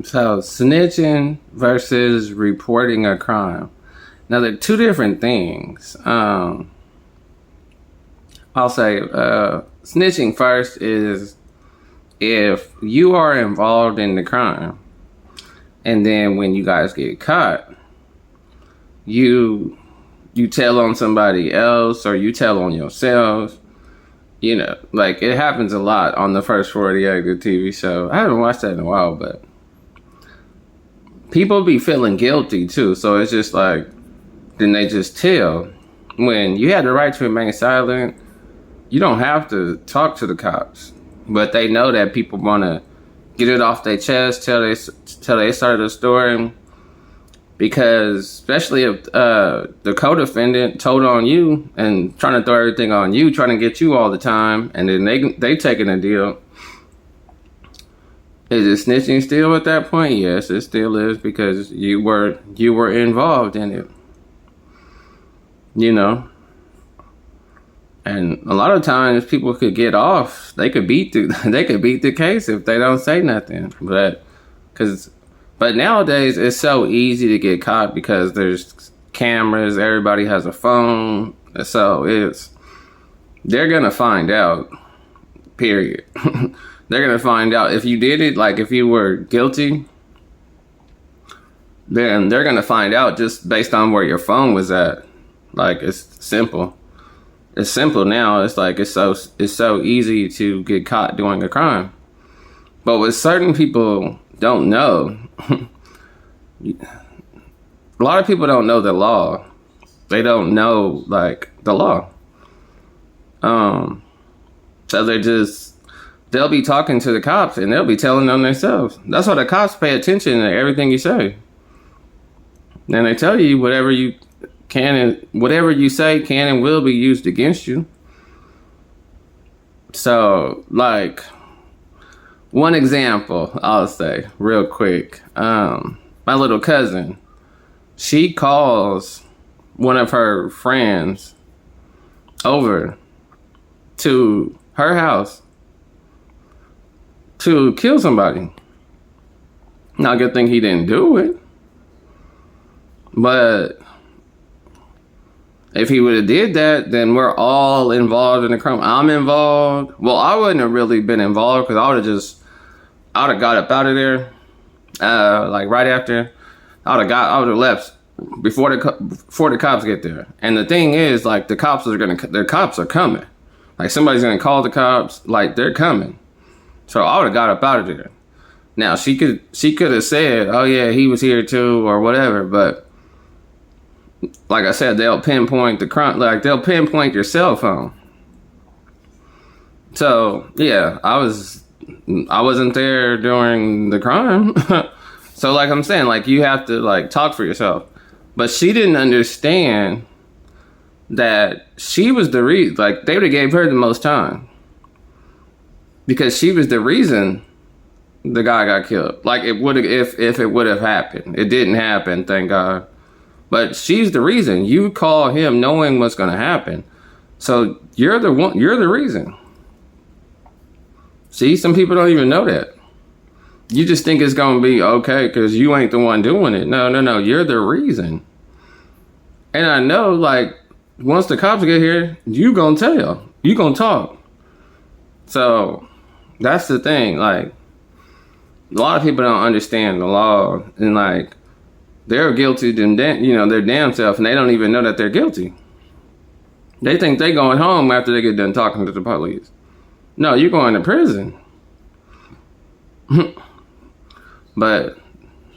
So, snitching versus reporting a crime. Now, they're two different things. I'll say snitching first is if you are involved in the crime, and then when you guys get caught, you tell on somebody else or you tell on yourself. You know, like it happens a lot on the First 48, the TV show. I haven't watched that in a while, but people be feeling guilty too. So it's just like, then they just tell. When you have the right to remain silent, you don't have to talk to the cops. But they know that people want to get it off their chest, tell they started a story. Because especially if the co-defendant told on you and trying to throw everything on you, trying to get you all the time, and then they taking a deal. Is it snitching still at that point? Yes, it still is, because you were involved in it. You know, and a lot of times people could get off. They could beat the case if they don't say nothing. But nowadays it's so easy to get caught because there's cameras. Everybody has a phone, so they're gonna find out. Period. They're gonna find out if you did it. Like if you were guilty, then they're gonna find out just based on where your phone was at. Like it's simple. It's simple now. It's like it's so easy to get caught doing a crime. But what certain people don't know, a lot of people don't know the law. They don't know like the law. So they'll be talking to the cops and they'll be telling them themselves. That's why the cops pay attention to everything you say. And they tell you whatever you say can and will be used against you. So, like, one example I'll say real quick. My little cousin, she calls one of her friends over to her house to kill somebody. Now, good thing he didn't do it. But if he would have did that, then we're all involved in the crime. I'm involved. Well, I wouldn't have really been involved because I would have got up out of there. Like right after, I would have left before the cops get there. And the thing is, like the cops are coming. Like somebody's gonna call the cops. Like they're coming. So I would have got up out of there. Now she could have said, "Oh yeah, he was here too," or whatever, but. Like I said, they'll pinpoint the crime. Like they'll pinpoint your cell phone. So yeah, I wasn't there during the crime. So like I'm saying, like you have to like talk for yourself. But she didn't understand that she was the reason. Like they would have gave her the most time because she was the reason the guy got killed. Like it would have if it would have happened. It didn't happen, thank God. But she's the reason. You call him knowing what's going to happen. So you're the reason. See, some people don't even know that. You just think it's going to be okay because you ain't the one doing it. No. You're the reason. And I know, like, once the cops get here, you going to tell. You going to talk. So that's the thing. Like, a lot of people don't understand the law. And, like, they're guilty to their damn self, and they don't even know that they're guilty. They think they going home after they get done talking to the police. No, you're going to prison. But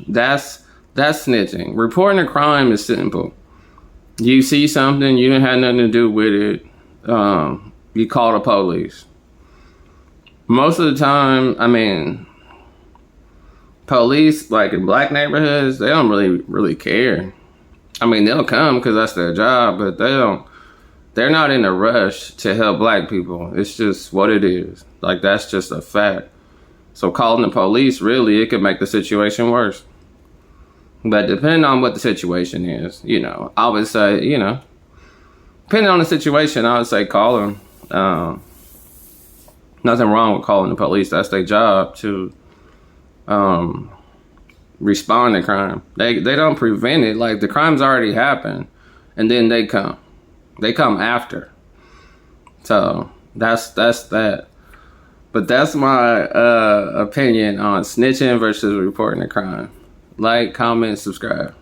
that's snitching. Reporting a crime is simple. You see something, you didn't have nothing to do with it. You call the police. Most of the time, I mean, police, like in black neighborhoods, they don't really care. I mean, they'll come because that's their job, but they're not in a rush to help black people. It's just what it is. Like, that's just a fact. So calling the police, really, it could make the situation worse. But depending on what the situation is, I would say, depending on the situation, I would say call them. Nothing wrong with calling the police. That's their job to respond to crime. They don't prevent it. Like, the crime's already happened, and then they come after. So that's that. But that's my opinion on snitching versus reporting a crime. Like, comment, subscribe.